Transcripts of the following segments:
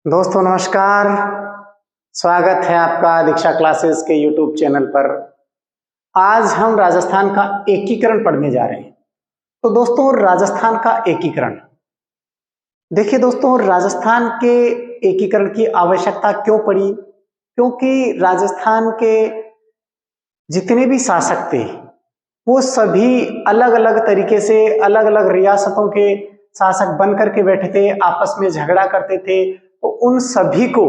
दोस्तों नमस्कार। स्वागत है आपका दीक्षा क्लासेस के यूट्यूब चैनल पर। आज हम राजस्थान का एकीकरण पढ़ने जा रहे हैं। तो दोस्तों राजस्थान का एकीकरण, देखिए दोस्तों, राजस्थान के एकीकरण की आवश्यकता क्यों पड़ी? क्योंकि राजस्थान के जितने भी शासक थे वो सभी अलग अलग तरीके से अलग अलग रियासतों के शासक बन करके बैठे थे, आपस में झगड़ा करते थे। तो उन सभी को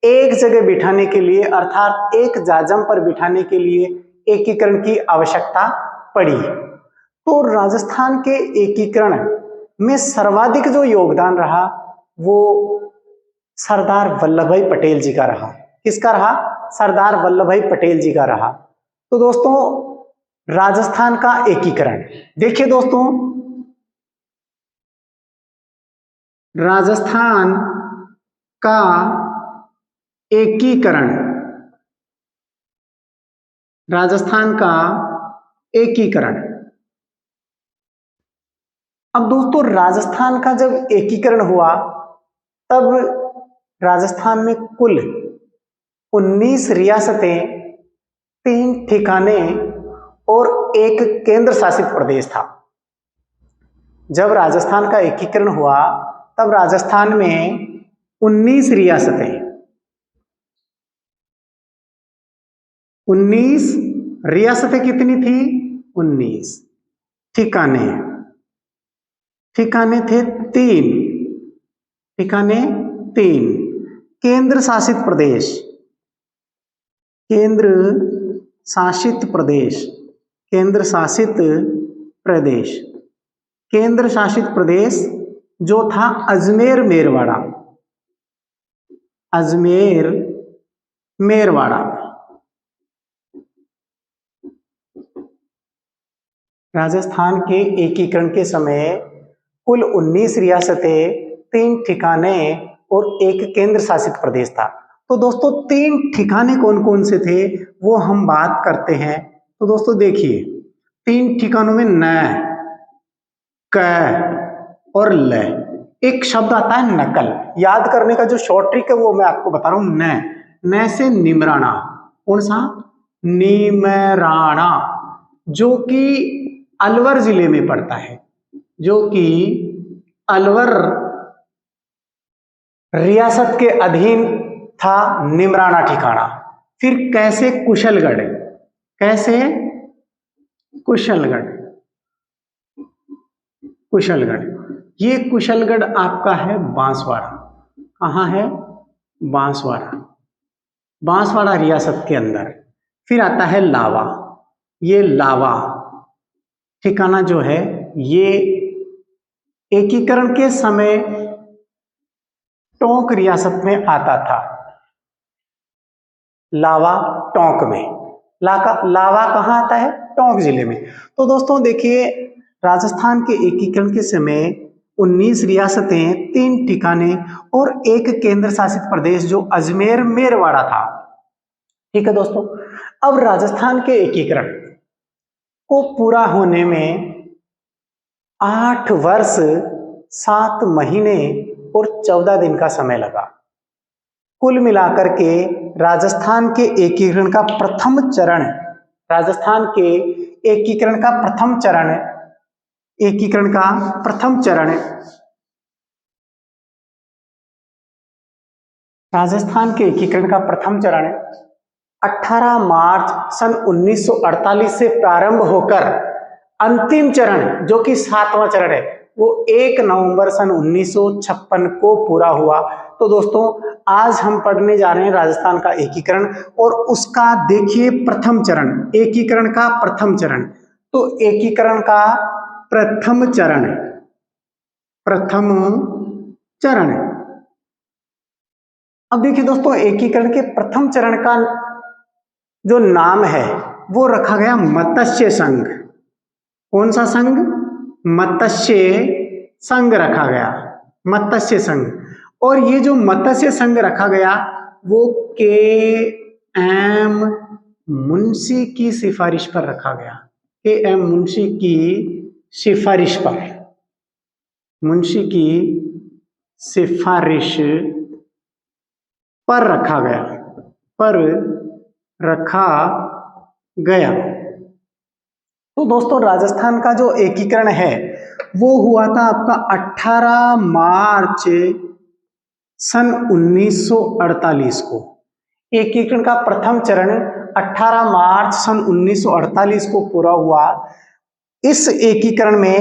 एक जगह बिठाने के लिए, अर्थात एक जाजम पर बिठाने के लिए एकीकरण की आवश्यकता पड़ी। तो राजस्थान के एकीकरण में सर्वाधिक जो योगदान रहा वो सरदार वल्लभ भाई पटेल जी का रहा। किसका रहा? सरदार वल्लभ भाई पटेल जी का रहा। तो दोस्तों राजस्थान का एकीकरण, देखिए दोस्तों, राजस्थान का एकीकरण, राजस्थान का एकीकरण। अब दोस्तों राजस्थान का जब एकीकरण हुआ तब राजस्थान में कुल 19 रियासतें, 3 ठिकाने और एक केंद्र शासित प्रदेश था। जब राजस्थान का एकीकरण हुआ तब राजस्थान में 19 रियासतें, 19 रियासतें कितनी थी? 19 ठिकाने, ठिकाने थे 3, ठिकाने 3, केंद्र शासित प्रदेश, केंद्र शासित प्रदेश, केंद्र शासित प्रदेश, केंद्र शासित प्रदेश जो था अजमेर मेरवाड़ा, अजमेर मेरवाड़ा। राजस्थान के एकीकरण के समय कुल 19 रियासतें, 3 ठिकाने और एक केंद्र शासित प्रदेश था। तो दोस्तों 3 ठिकाने कौन कौन से थे वो हम बात करते हैं। तो दोस्तों देखिए, 3 ठिकानों में न, क और ल, एक शब्द आता है नकल। याद करने का जो शॉर्ट ट्रिक है वो मैं आपको बता रहा हूं। न से निमराना। कौन सा? निमराना, जो कि अलवर जिले में पड़ता है, जो कि अलवर रियासत के अधीन था निमराना ठिकाना। फिर कैसे? कुशलगढ़, कैसे? कुशलगढ़, कुशलगढ़। ये कुशलगढ़ आपका है बांसवाड़ा। कहाँ है? बांसवाड़ा, बांसवाड़ा रियासत के अंदर। फिर आता है लावा। ये लावा ठिकाना जो है ये एकीकरण के समय टोंक रियासत में आता था। लावा टोंक में, लावा कहाँ आता है? टोंक जिले में। तो दोस्तों देखिए, राजस्थान के एकीकरण के समय 19 रियासतें, 3 ठिकाने और एक केंद्र शासित प्रदेश जो अजमेर मेरवाड़ा था। ठीक है दोस्तों, अब राजस्थान के एकीकरण को पूरा होने में 8 वर्ष 7 महीने और 14 दिन का समय लगा। कुल मिलाकर के राजस्थान के एकीकरण का प्रथम चरण, राजस्थान के एकीकरण का प्रथम चरण, एकीकरण का प्रथम चरण, राजस्थान के एकीकरण का प्रथम चरण 18 मार्च सन 1948 से प्रारंभ होकर अंतिम चरण जो कि 7वां चरण है वो 1 नवंबर सन 1956 को पूरा हुआ। तो दोस्तों आज हम पढ़ने जा रहे हैं राजस्थान का एकीकरण और उसका देखिए प्रथम चरण, एकीकरण का प्रथम चरण। तो एकीकरण का प्रथम चरण, प्रथम चरण। अब देखिए दोस्तों, एकीकरण के प्रथम चरण का जो नाम है वो रखा गया मत्स्य संघ। कौन सा संघ? मत्स्य संघ रखा गया, मत्स्य संघ। और ये जो मत्स्य संघ रखा गया वो के.एम. मुंशी की सिफारिश पर रखा गया, के.एम. मुंशी की सिफारिश पर, मुंशी की सिफारिश पर रखा गया, पर रखा गया। तो दोस्तों राजस्थान का जो एकीकरण है वो हुआ था आपका 18 मार्च सन 1948 को। एकीकरण का प्रथम चरण 18 मार्च सन 1948 को पूरा हुआ। इस एकीकरण में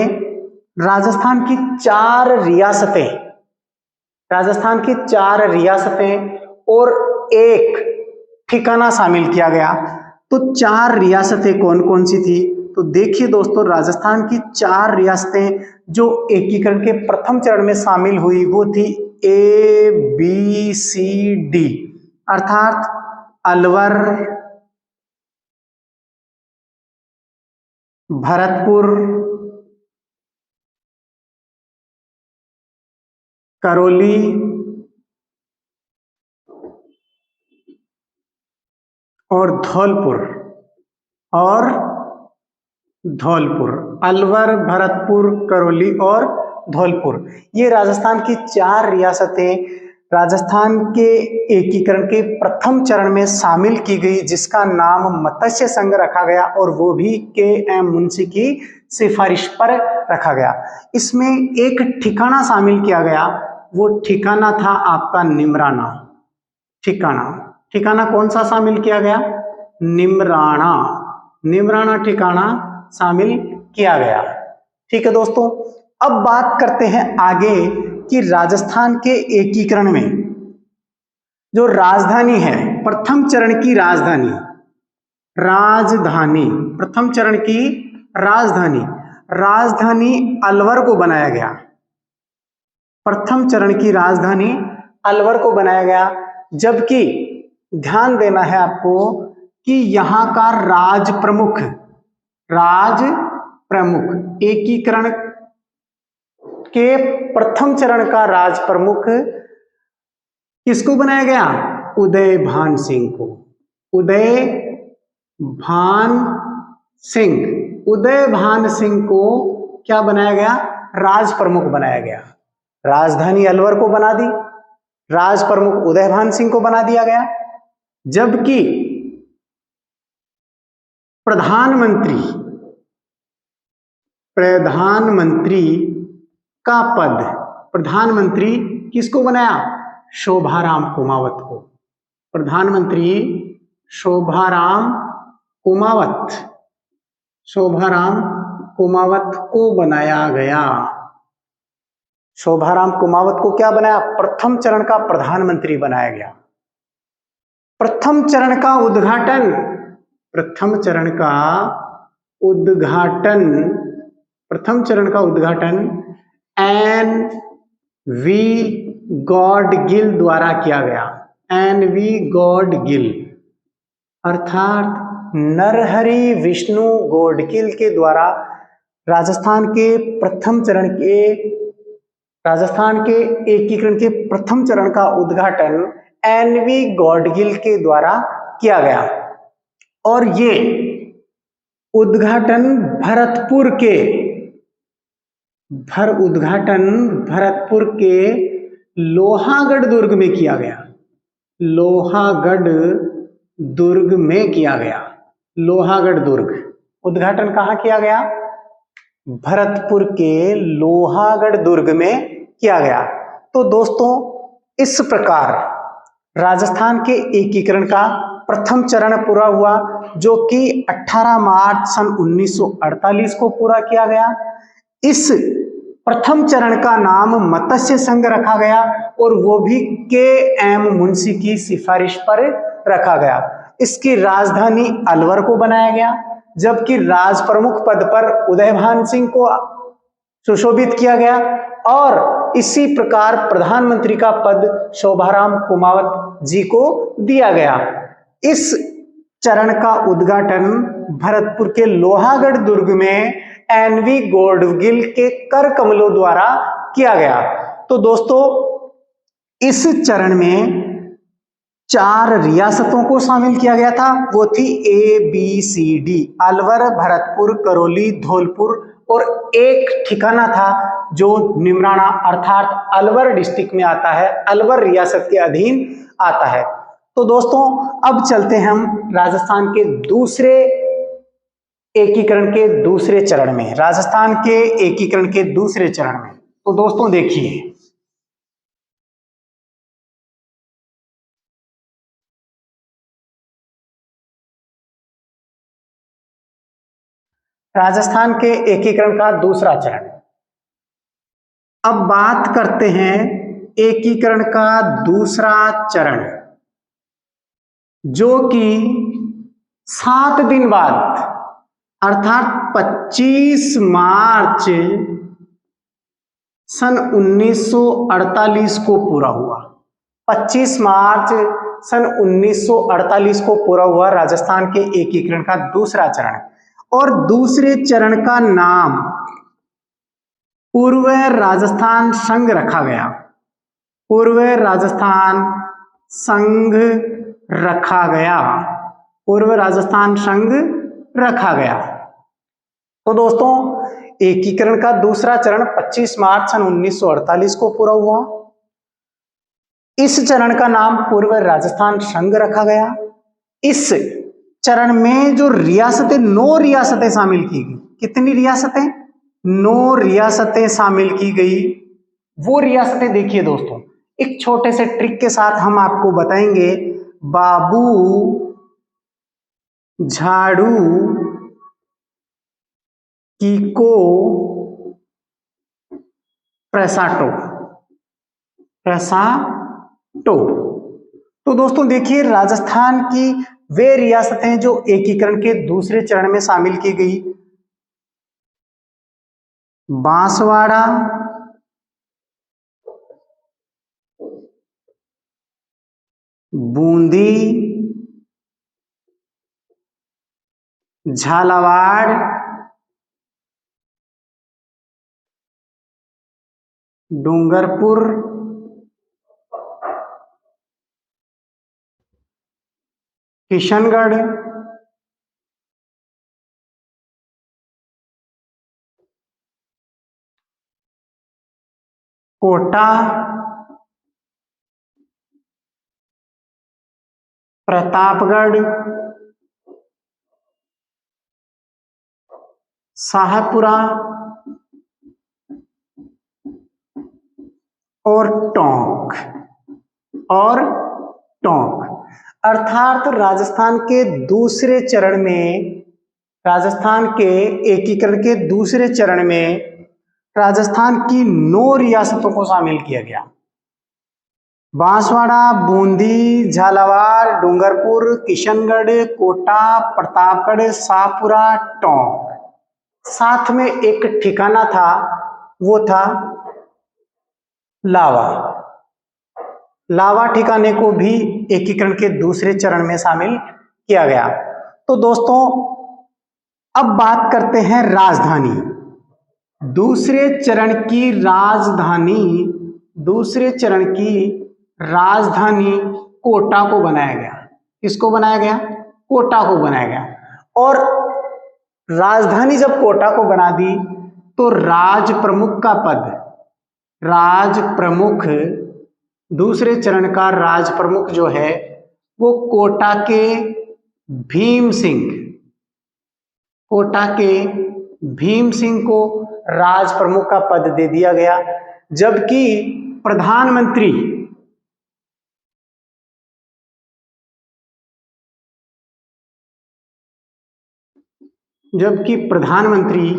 राजस्थान की 4 रियासतें, राजस्थान की 4 रियासतें और एक ठिकाना शामिल किया गया। तो 4 रियासतें कौन कौन सी थी? तो देखिए दोस्तों, राजस्थान की 4 रियासतें जो एकीकरण के प्रथम चरण में शामिल हुई वो थी ABCD, अर्थात अलवर, भरतपुर, करौली और धौलपुर, अलवर, भरतपुर, करौली और धौलपुर। ये राजस्थान की 4 रियासतें राजस्थान के एकीकरण के प्रथम चरण में शामिल की गई, जिसका नाम मत्स्य संघ रखा गया और वो भी KM मुंशी की सिफारिश पर रखा गया। इसमें एक ठिकाना शामिल किया गया, वो ठिकाना था आपका निमराना। ठिकाना कौन सा शामिल किया गया? निमराना ठिकाना शामिल किया गया। ठीक है दोस्तों, अब बात करते हैं आगे कि राजस्थान के एकीकरण में जो राजधानी है, प्रथम चरण की प्रथम चरण की राजधानी अलवर को बनाया गया। प्रथम चरण की राजधानी अलवर को बनाया गया, जबकि ध्यान देना है आपको कि यहां का राज प्रमुख एकीकरण के प्रथम चरण का राज प्रमुख किसको बनाया गया? उदयभान सिंह को। उदयभान सिंह को क्या बनाया गया? राज प्रमुख बनाया गया। राजधानी अलवर को बना दी, राज प्रमुख उदयभान सिंह को बना दिया गया, जबकि प्रधानमंत्री का पद, प्रधानमंत्री किसको बनाया? शोभाराम कुमावत को। प्रधानमंत्री शोभाराम कुमावत को बनाया गया। शोभाराम कुमावत को क्या बनाया? प्रथम चरण का प्रधानमंत्री बनाया गया। प्रथम चरण का उद्घाटन NV गॉडगिल द्वारा किया गया। NV गॉडगिल अर्थात नरहरि विष्णु गॉडगिल के द्वारा राजस्थान के एकीकरण के प्रथम चरण का उद्घाटन NV गॉडगिल के द्वारा किया गया। और ये उद्घाटन भरतपुर के लोहागढ़ दुर्ग में किया गया। लोहागढ़ दुर्ग उद्घाटन कहाँ किया गया? भरतपुर के लोहागढ़ दुर्ग में किया गया। तो दोस्तों, इस प्रकार राजस्थान के एकीकरण का प्रथम चरण पूरा हुआ, जो कि 18 मार्च सन 1948 को पूरा किया गया। इस प्रथम चरण का नाम मत्स्य संघ रखा गया और वो भी KM मुंशी की सिफारिश पर रखा गया। इसकी राजधानी अलवर को बनाया गया, जबकि राज प्रमुख पद पर उदयभान सिंह को सुशोभित किया गया और इसी प्रकार प्रधानमंत्री का पद शोभाराम कुमावत जी को दिया गया। इस चरण का उद्घाटन भरतपुर के लोहागढ़ दुर्ग में NV गॉडगिल के कर कमलों द्वारा किया गया। तो दोस्तों, इस चरण में 4 रियासतों को शामिल किया गया था, वो थी ABCD, अलवर, भरतपुर, करौली, धौलपुर, और एक ठिकाना था जो निमराना अर्थात अलवर डिस्ट्रिक्ट में आता है, अलवर रियासत के अधीन आता है। तो दोस्तों अब चलते हैं हम राजस्थान के दूसरे एकीकरण के दूसरे चरण में, राजस्थान के एकीकरण के दूसरे चरण में। तो दोस्तों देखिए, राजस्थान के एकीकरण का दूसरा चरण। अब बात करते हैं एकीकरण का दूसरा चरण, जो कि 7 दिन बाद अर्थात 25 मार्च सन 1948 को पूरा हुआ। 25 मार्च सन 1948 को पूरा हुआ राजस्थान के एकीकरण का दूसरा चरण। और दूसरे चरण का नाम पूर्व राजस्थान संघ रखा गया। पूर्व राजस्थान संघ रखा गया। पूर्व राजस्थान संघ रखा गया। तो दोस्तों एकीकरण का दूसरा चरण 25 मार्च सन 1948 को पूरा हुआ। इस चरण का नाम पूर्व राजस्थान संघ रखा गया। इस चरण में जो रियासतें, 9 रियासतें शामिल की गई। कितनी रियासतें? 9 रियासतें शामिल की गई। वो रियासतें देखिए दोस्तों, एक छोटे से ट्रिक के साथ हम आपको बताएंगे। बाबू, झाड़ू, कीको, प्रसाटो। तो दोस्तों देखिए, राजस्थान की वे रियासतें जो एकीकरण के दूसरे चरण में शामिल की गई। बांसवाड़ा, बूंदी, झालावाड़, डूंगरपुर, किशनगढ़, कोटा, प्रतापगढ़, शाहपुरा और टोंक। अर्थात राजस्थान के दूसरे चरण में, राजस्थान के एकीकरण के दूसरे चरण में राजस्थान की 9 रियासतों को शामिल किया गया। बांसवाड़ा, बूंदी, झालावाड़, डूंगरपुर, किशनगढ़, कोटा, प्रतापगढ़, शाहपुरा, टोंक। साथ में एक ठिकाना था, वो था लावा। लावा ठिकाने को भी एकीकरण के दूसरे चरण में शामिल किया गया। तो दोस्तों अब बात करते हैं राजधानी। दूसरे चरण की राजधानी कोटा को बनाया गया। किसको बनाया गया? कोटा को बनाया गया। और राजधानी जब कोटा को बना दी तो राज प्रमुख दूसरे चरण का राज प्रमुख जो है वो कोटा के भीम सिंह को राज प्रमुख का पद दे दिया गया। जबकि प्रधानमंत्री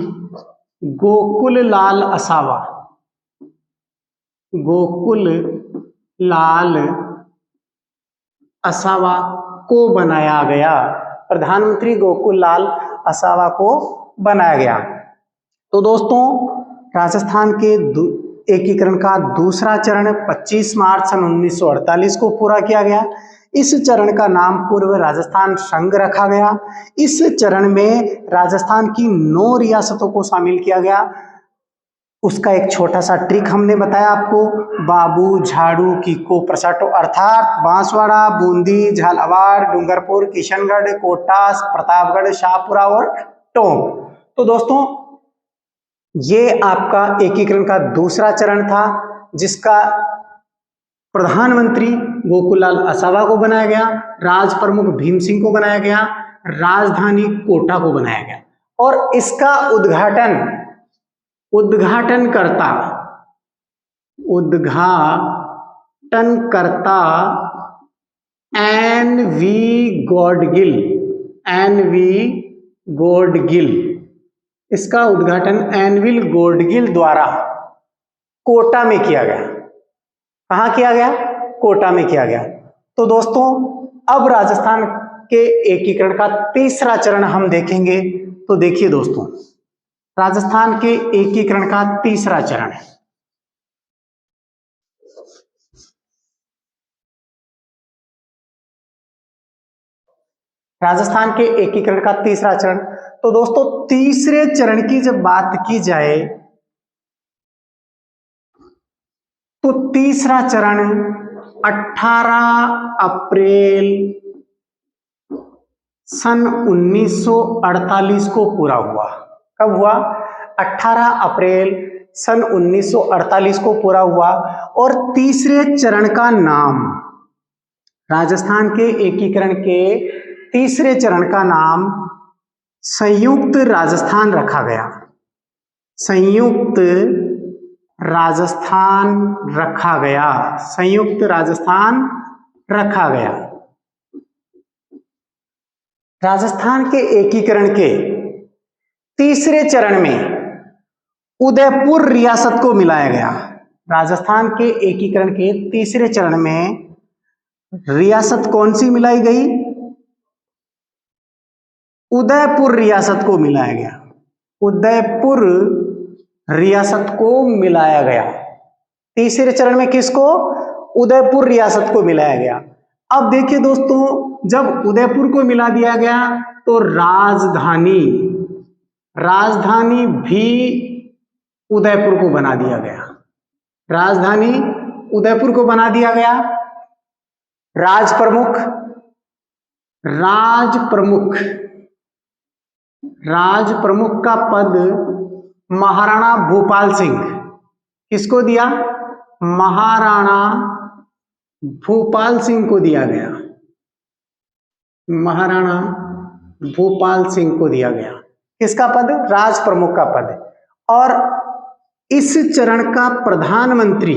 गोकुल लाल असावा को बनाया गया। प्रधानमंत्री गोकुल लाल असावा को बनाया गया। तो दोस्तों राजस्थान के एकीकरण का दूसरा चरण 25 मार्च सन 1948 को पूरा किया गया। इस चरण का नाम पूर्व राजस्थान संघ रखा गया। इस चरण में राजस्थान की 9 रियासतों को शामिल किया गया। उसका एक छोटा सा ट्रिक हमने बताया आपको, बाबू, झाड़ू, कीको, प्रसाटो, अर्थात बांसवाड़ा, बूंदी, झालावाड़, डूंगरपुर, किशनगढ़, कोटा, प्रतापगढ़, शाहपुरा और टोंक। तो दोस्तों ये आपका एकीकरण का दूसरा चरण था, जिसका प्रधानमंत्री गोकुललाल आसावा को बनाया गया, राज प्रमुख भीम सिंह को बनाया गया, राजधानी कोटा को बनाया गया, और इसका उद्घाटनकर्ता एन.वी. गॉडगिल, इसका उद्घाटन एनविल गॉडगिल द्वारा कोटा में किया गया। कहाँ किया गया? कोटा में किया गया। तो दोस्तों, अब राजस्थान के एकीकरण का तीसरा चरण हम देखेंगे। तो देखिए दोस्तों, राजस्थान के एकीकरण का तीसरा चरण है। राजस्थान के एकीकरण का तीसरा चरण। तो दोस्तों, तीसरे चरण की जब बात की जाए तो तीसरा चरण 18 अप्रैल सन 1948 को पूरा हुआ। कब हुआ? 18 अप्रैल सन 1948 को पूरा हुआ। और तीसरे चरण का नाम, राजस्थान के एकीकरण के तीसरे चरण का नाम संयुक्त राजस्थान रखा गया। संयुक्त राजस्थान रखा गया। संयुक्त राजस्थान रखा गया। राजस्थान के एकीकरण के तीसरे चरण में उदयपुर रियासत को मिलाया गया। राजस्थान के एकीकरण के तीसरे चरण में रियासत कौन सी मिलाई गई? उदयपुर रियासत को मिलाया गया। उदयपुर रियासत को मिलाया गया। तीसरे चरण में किसको? उदयपुर रियासत को मिलाया गया। अब देखिए दोस्तों, जब उदयपुर को मिला दिया गया तो राजधानी भी उदयपुर को बना दिया गया। राजधानी उदयपुर को बना दिया गया। राज प्रमुख का पद महाराणा भूपाल सिंह, किसको दिया? महाराणा भूपाल सिंह को दिया गया। महाराणा भूपाल सिंह को दिया गया। किसका पद? राज प्रमुख का पद। और इस चरण का प्रधानमंत्री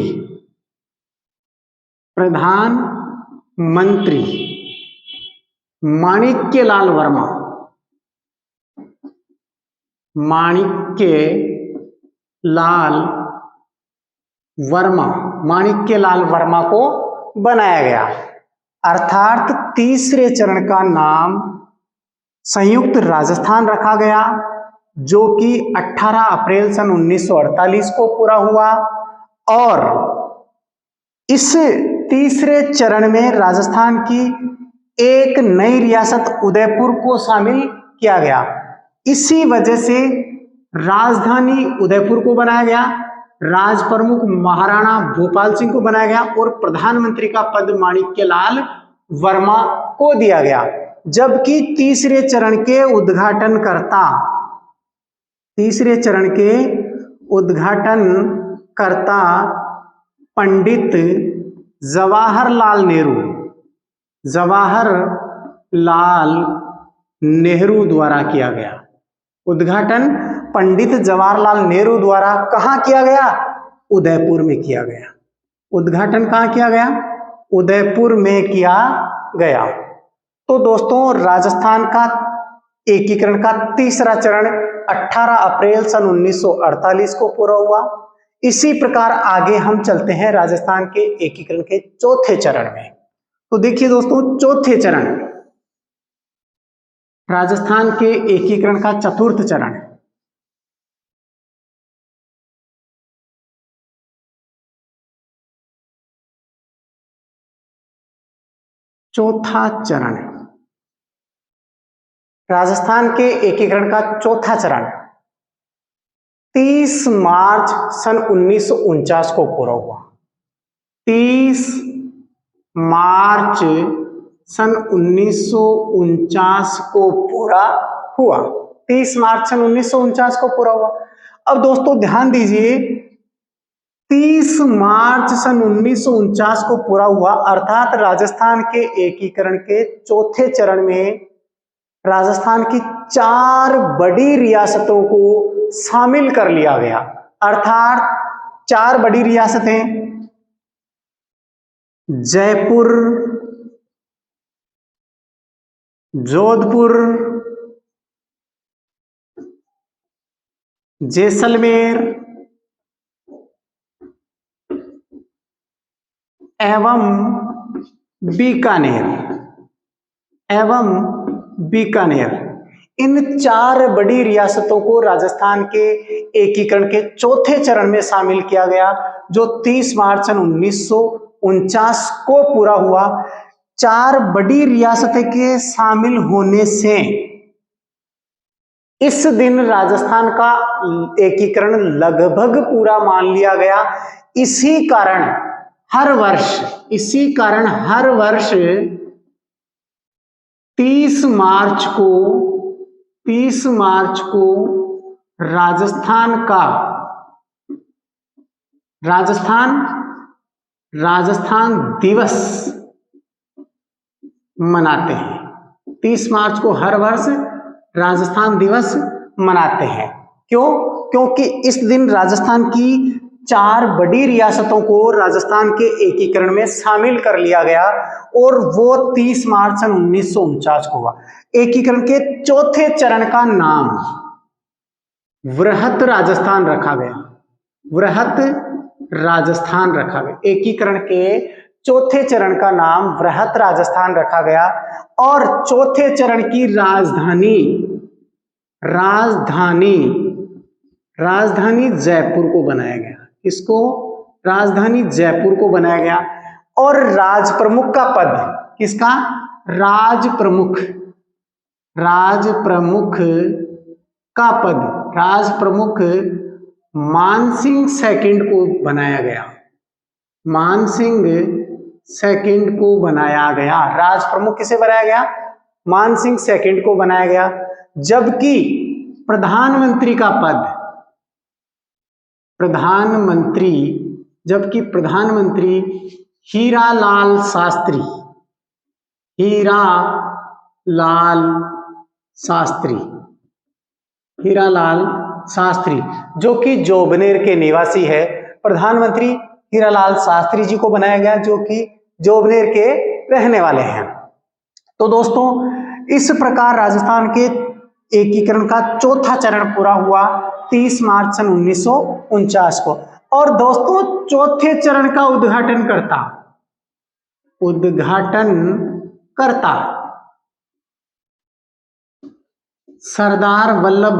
माणिक्यलाल वर्मा को बनाया गया। अर्थात तीसरे चरण का नाम संयुक्त राजस्थान रखा गया, जो कि 18 अप्रैल सन 1948 को पूरा हुआ। और इस तीसरे चरण में राजस्थान की एक नई रियासत उदयपुर को शामिल किया गया। इसी वजह से राजधानी उदयपुर को बनाया गया, राज प्रमुख महाराणा भूपाल सिंह को बनाया गया और प्रधानमंत्री का पद माणिक्यलाल वर्मा को दिया गया। जबकि तीसरे चरण के उद्घाटनकर्ता पंडित जवाहरलाल नेहरू द्वारा किया गया। उद्घाटन पंडित जवाहरलाल नेहरू द्वारा कहाँ किया गया? उदयपुर में किया गया। उद्घाटन कहाँ किया गया? उदयपुर में किया गया। तो दोस्तों, राजस्थान का एकीकरण का तीसरा चरण 18 अप्रैल सन 1948 को पूरा हुआ। इसी प्रकार आगे हम चलते हैं राजस्थान के एकीकरण के चौथे चरण में। तो देखिए दोस्तों, चौथे चरण, राजस्थान के एकीकरण का चतुर्थ चरण। चौथा चरण, राजस्थान के एकीकरण का चौथा चरण 30 मार्च सन 1949 को पूरा हुआ। 30 मार्च सन 1949 को पूरा हुआ। 30 मार्च सन 1949 को पूरा हुआ। अब दोस्तों ध्यान दीजिए, 30 मार्च सन 1949 को पूरा हुआ, अर्थात राजस्थान के एकीकरण के चौथे चरण में राजस्थान की 4 बड़ी रियासतों को शामिल कर लिया गया। अर्थात 4 बड़ी रियासतें, जयपुर, जोधपुर, जैसलमेर एवं बीकानेर, इन 4 बड़ी रियासतों को राजस्थान के एकीकरण के चौथे चरण में शामिल किया गया, जो 30 मार्च सन 1949 को पूरा हुआ। 4 बड़ी रियासतें के शामिल होने से इस दिन राजस्थान का एकीकरण लगभग पूरा मान लिया गया। इसी कारण हर वर्ष 30 मार्च को राजस्थान दिवस मनाते हैं। 30 मार्च को हर वर्ष राजस्थान दिवस मनाते हैं। क्यों? क्योंकि इस दिन राजस्थान की 4 बड़ी रियासतों को राजस्थान के एकीकरण में शामिल कर लिया गया और वो 30 मार्च सन 1949 को हुआ। एकीकरण के चौथे चरण का नाम वृहत राजस्थान रखा गया। एकीकरण के चौथे चरण का नाम वृहत राजस्थान रखा गया और चौथे चरण की राजधानी जयपुर को बनाया गया। इसको राजधानी जयपुर को बनाया गया और राज प्रमुख का पद, किसका? राज प्रमुख मानसिंह सेकंड को बनाया गया। राज प्रमुख किसे बनाया गया? मानसिंह सेकंड को बनाया गया। जबकि प्रधानमंत्री हीरालाल शास्त्री जो कि जोबनेर के निवासी है, प्रधानमंत्री हीरालाल शास्त्री जी को बनाया गया, जो कि जोबनेर के रहने वाले हैं। तो दोस्तों इस प्रकार राजस्थान के एकीकरण का चौथा चरण पूरा हुआ 30 मार्च सन 1949 को। और दोस्तों चौथे चरण का उद्घाटनकर्ता सरदार वल्लभ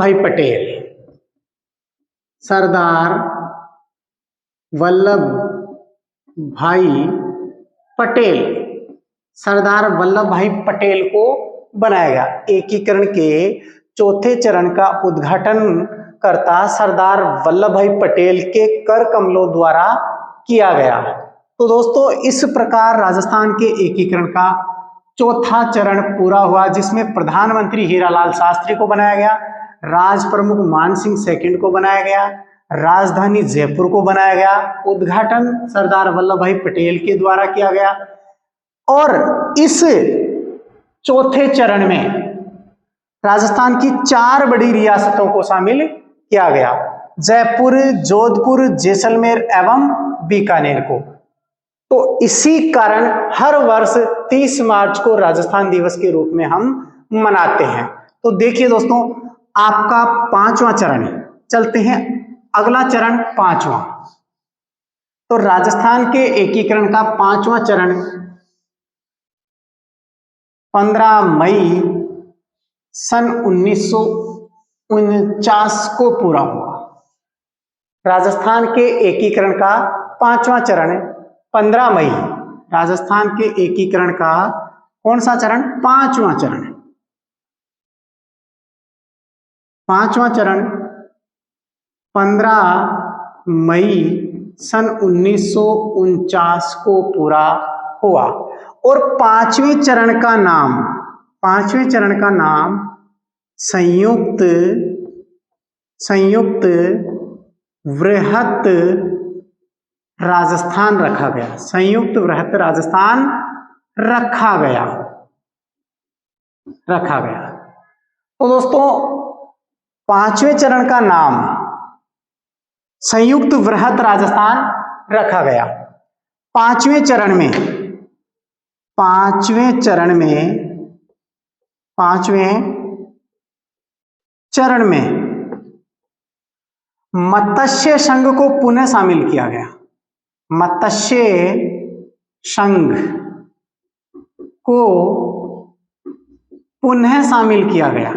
भाई पटेल को बनाया गया। एकीकरण के चौथे चरण का उद्घाटनकर्ता सरदार वल्लभ भाई पटेल के कर कमलों द्वारा किया गया। तो दोस्तों इस प्रकार राजस्थान के एकीकरण का चौथा चरण पूरा हुआ, जिसमें प्रधानमंत्री हीरालाल शास्त्री को बनाया गया, राज प्रमुख मानसिंह सेकंड को बनाया गया, राजधानी जयपुर को बनाया गया, उद्घाटन सरदार वल्लभ भाई पटेल के द्वारा किया गया। और इस चौथे चरण में राजस्थान की 4 बड़ी रियासतों को शामिल किया गया, जयपुर, जोधपुर, जैसलमेर एवं बीकानेर को। तो इसी कारण हर वर्ष 30 मार्च को राजस्थान दिवस के रूप में हम मनाते हैं। तो देखिए दोस्तों, आपका 5वां चरण है। चलते हैं अगला चरण 5वां। तो राजस्थान के एकीकरण का 5वां चरण 15 मई सन 1949 को पूरा हुआ। राजस्थान के एकीकरण का 5वां चरण 15 मई, राजस्थान के एकीकरण का कौन सा चरण? 5वां चरण। 5वां चरण 15 मई सन 1949 को पूरा हुआ और 5वें चरण का नाम संयुक्त वृहत राजस्थान रखा गया, संयुक्त वृहत राजस्थान रखा गया। तो दोस्तों पांचवें चरण का नाम संयुक्त वृहत राजस्थान रखा गया। पांचवें चरण में मत्स्य संघ को पुनः शामिल किया गया। मत्स्य संघ को पुनः शामिल किया गया।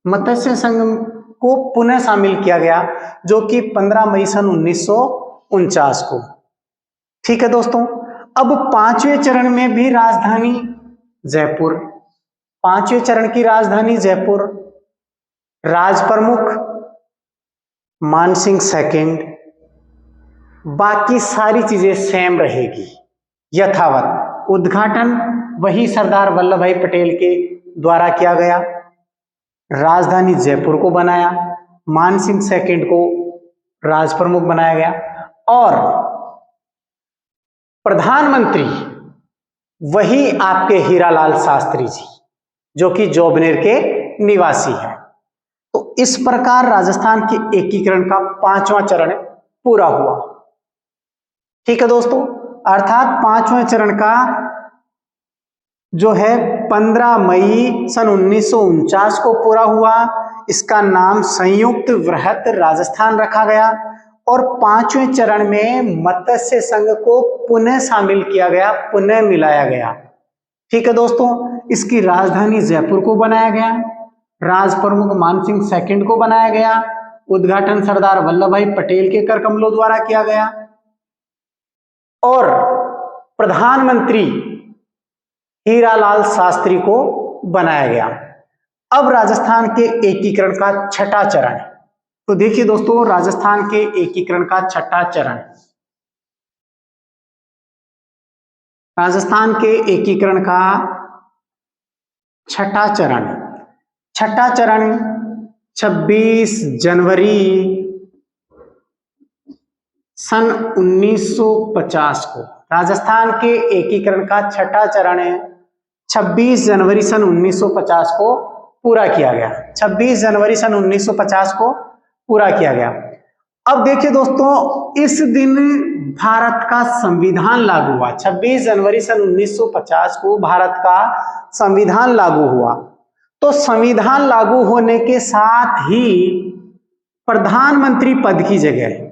मत्स्य संघ को पुनः शामिल किया गया, जो कि 15 मई सन 1949 को। ठीक है दोस्तों, अब पांचवें चरण में भी राजधानी जयपुर, पांचवें चरण की राजधानी जयपुर, राज प्रमुख मानसिंह सेकंड, बाकी सारी चीजें सेम रहेगी, यथावत। उद्घाटन वही सरदार वल्लभ भाई पटेल के द्वारा किया गया, राजधानी जयपुर को बनाया, मानसिंह सेकंड को राज प्रमुख बनाया गया, और प्रधानमंत्री वही आपके हीरालाल शास्त्री जी, जो कि जोबनेर के निवासी हैं। तो इस प्रकार राजस्थान के एकीकरण का पांचवा चरण पूरा हुआ। ठीक है दोस्तों, अर्थात पांचवें चरण का जो है 15 मई सन 1949 को पूरा हुआ। इसका नाम संयुक्त वृहत राजस्थान रखा गया और पांचवें चरण में मत्स्य संघ को पुनः शामिल किया गया, पुनः मिलाया गया। ठीक है दोस्तों, इसकी राजधानी जयपुर को बनाया गया, राज प्रमुख मानसिंह सेकंड को बनाया गया, उद्घाटन सरदार वल्लभ भाई पटेल के कर कमलों द्वारा किया गया और प्रधानमंत्री हीरालाल शास्त्री को बनाया गया। अब राजस्थान के एकीकरण का छठा चरण। तो देखिए दोस्तों, राजस्थान के एकीकरण का छठा चरण, राजस्थान के एकीकरण का छठा चरण 26 जनवरी सन 1950 को। राजस्थान के एकीकरण का छठा चरण 26 जनवरी सन 1950 को पूरा किया गया। 26 जनवरी सन 1950 को पूरा किया गया। अब देखिए दोस्तों, इस दिन भारत का संविधान लागू हुआ। 26 जनवरी सन 1950 को भारत का संविधान लागू हुआ। तो संविधान लागू होने के साथ ही प्रधानमंत्री पद की जगह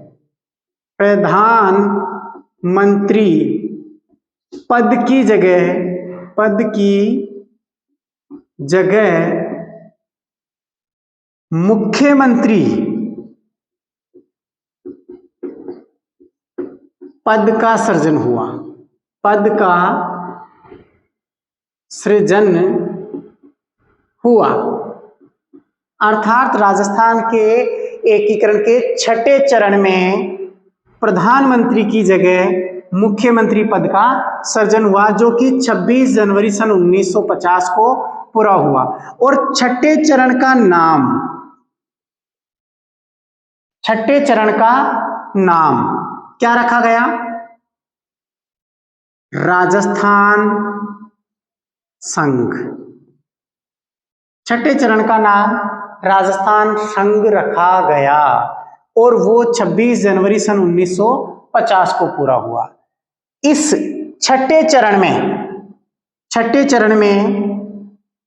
मुख्यमंत्री पद का सृजन हुआ। पद का सृजन हुआ, अर्थात राजस्थान के एकीकरण के छठे चरण में प्रधानमंत्री की जगह मुख्यमंत्री पद का सृजन हुआ, जो कि 26 जनवरी सन 1950 को पूरा हुआ। और छठे चरण का नाम क्या रखा गया? राजस्थान संघ। छठे चरण का नाम राजस्थान संघ रखा गया और वो 26 जनवरी सन 1950 को पूरा हुआ। इस छठे चरण में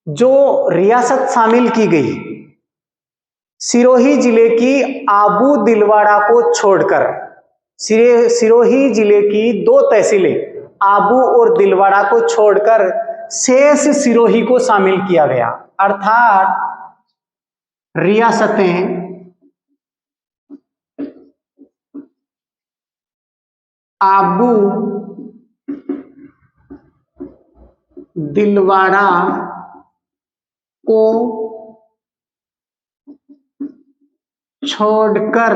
जो रियासत शामिल की गई, सिरोही जिले की आबू दिलवाड़ा को छोड़कर, सिरोही जिले की 2 तहसीलें आबू और दिलवाड़ा को छोड़कर शेष सिरोही को शामिल किया गया। अर्थात रियासतें आबू, दिलवाड़ा को छोड़कर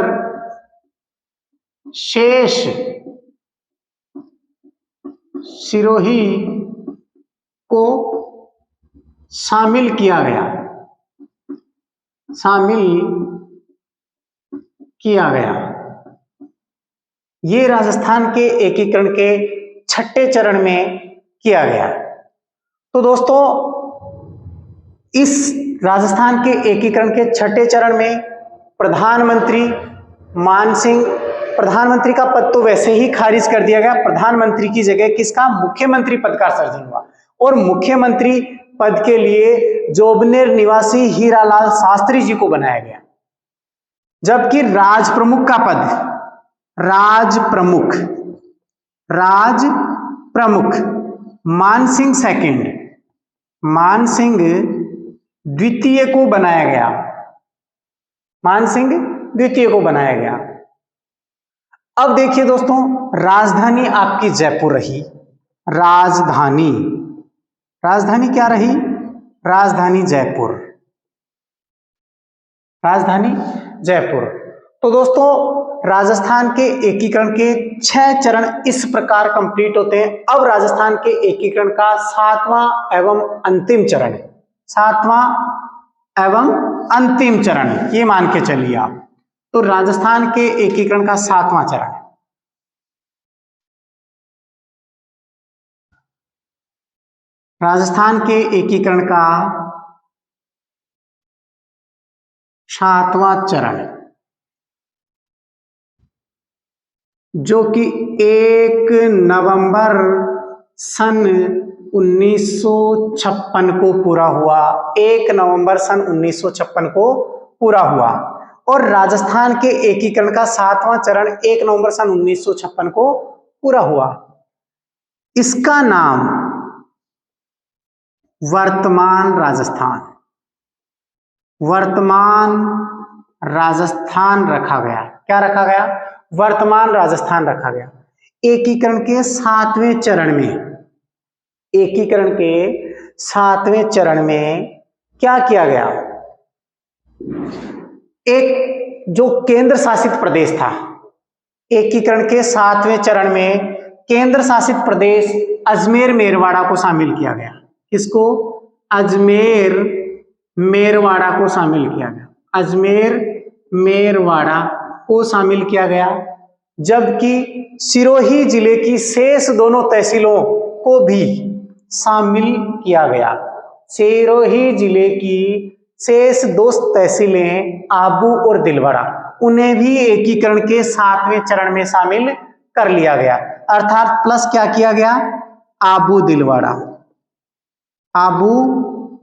शेष सिरोही को शामिल किया गया, शामिल किया गया। ये राजस्थान के एकीकरण के छठे चरण में किया गया। तो दोस्तों इस राजस्थान के एकीकरण के छठे चरण में प्रधानमंत्री प्रधानमंत्री का पद तो वैसे ही खारिज कर दिया गया। प्रधानमंत्री की जगह किसका, मुख्यमंत्री पद का सर्जन हुआ और मुख्यमंत्री पद के लिए जोबनेर निवासी हीरालाल शास्त्री जी को बनाया गया। जबकि राज प्रमुख मानसिंह द्वितीय को बनाया गया। अब देखिए दोस्तों, राजधानी आपकी जयपुर रही। राजधानी क्या रही, राजधानी जयपुर। तो दोस्तों राजस्थान के एकीकरण के 6 चरण इस प्रकार कंप्लीट होते हैं। अब राजस्थान के एकीकरण का 7वां एवं अंतिम चरण ये मान के चलिए आप। तो राजस्थान के एकीकरण का 7वां चरण, राजस्थान के एकीकरण का 7वां चरण जो कि 1 नवंबर सन 1956 को पूरा हुआ। 1 नवंबर सन 1956 को पूरा हुआ और राजस्थान के एकीकरण का 7वां चरण 1 नवंबर सन 1956 को पूरा हुआ। इसका नाम वर्तमान राजस्थान रखा गया। क्या रखा गया, वर्तमान राजस्थान रखा गया। एकीकरण के 7वें चरण में क्या किया गया, एक जो केंद्र शासित प्रदेश था, एकीकरण के 7वें चरण में केंद्र शासित प्रदेश अजमेर मेरवाड़ा को शामिल किया गया। किसको, अजमेर मेरवाड़ा को शामिल किया गया। अजमेर मेरवाड़ा को शामिल किया गया। जबकि सिरोही जिले की शेष दोनों तहसीलों को भी शामिल किया गया। सिरोही जिले की शेष 2 तहसीलें आबू और दिलवाड़ा, उन्हें भी एकीकरण के 7वें चरण में शामिल कर लिया गया। अर्थात प्लस क्या किया गया, आबू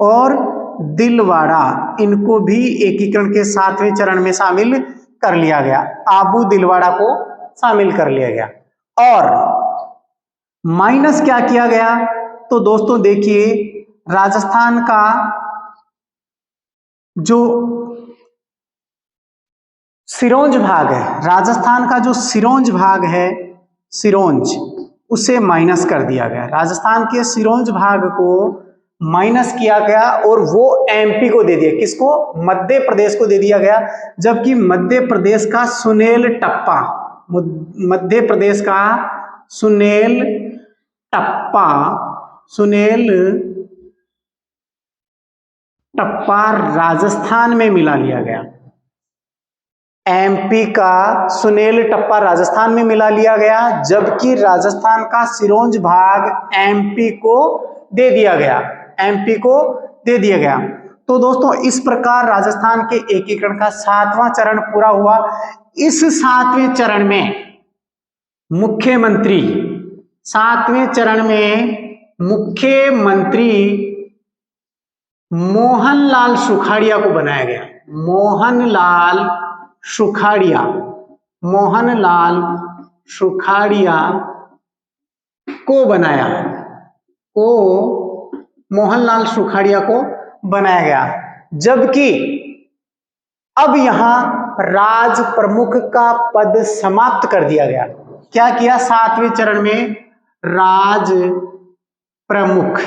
और दिलवाड़ा, इनको भी एकीकरण के 7वें चरण में शामिल कर लिया गया। आबू दिलवाड़ा को शामिल कर लिया गया। और माइनस क्या किया गया, तो दोस्तों देखिए राजस्थान का जो सिरोंज भाग है, राजस्थान का जो सिरोंज भाग है, सिरोंज, उसे माइनस कर दिया गया। राजस्थान के सिरोंज भाग को माइनस किया गया और वो एमपी को दे दिया। किसको, मध्य प्रदेश को दे दिया गया। जबकि मध्य प्रदेश का सुनेल टप्पा राजस्थान में मिला लिया गया। एमपी का सुनेल टप्पा राजस्थान में मिला लिया गया, जबकि राजस्थान का सिरोंज भाग एमपी को दे दिया गया। तो दोस्तों इस प्रकार राजस्थान के एकीकरण का 7वां चरण पूरा हुआ। इस 7वें चरण में मुख्यमंत्री मोहनलाल सुखाड़िया को बनाया गया। मोहनलाल सुखाड़िया को बनाया गया। जबकि अब यहां राज प्रमुख का पद समाप्त कर दिया गया। क्या किया, 7वें चरण में राज प्रमुख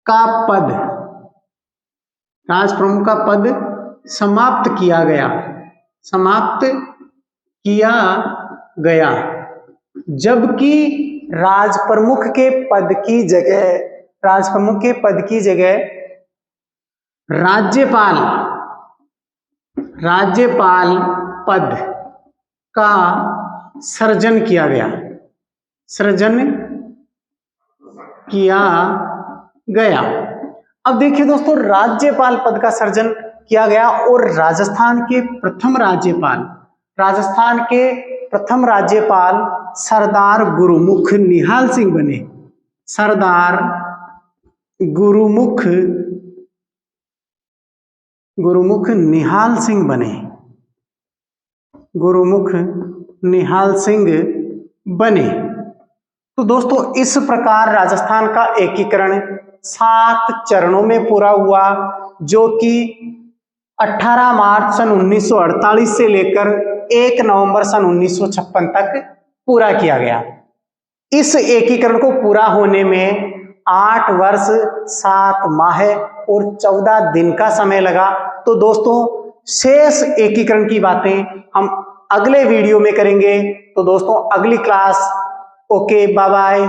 का पद समाप्त किया गया। जबकि राजप्रमुख के पद की जगह राज्यपाल पद का सृजन किया गया। अब देखिए दोस्तों, राज्यपाल पद का सृजन किया गया और राजस्थान के प्रथम राज्यपाल सरदार गुरुमुख निहाल सिंह बने। सरदार गुरुमुख निहाल सिंह बने। तो दोस्तों, इस प्रकार राजस्थान का एकीकरण 7 चरणों में पूरा हुआ, जो कि 18 मार्च सन 1948 से लेकर 1 नवंबर सन 1956 तक पूरा किया गया। इस एकीकरण को पूरा होने में 8 वर्ष 7 माह और 14 दिन का समय लगा। तो दोस्तों, शेष एकीकरण की बातें हम अगले वीडियो में करेंगे। तो दोस्तों, अगली क्लास, ओके, बाय बाय।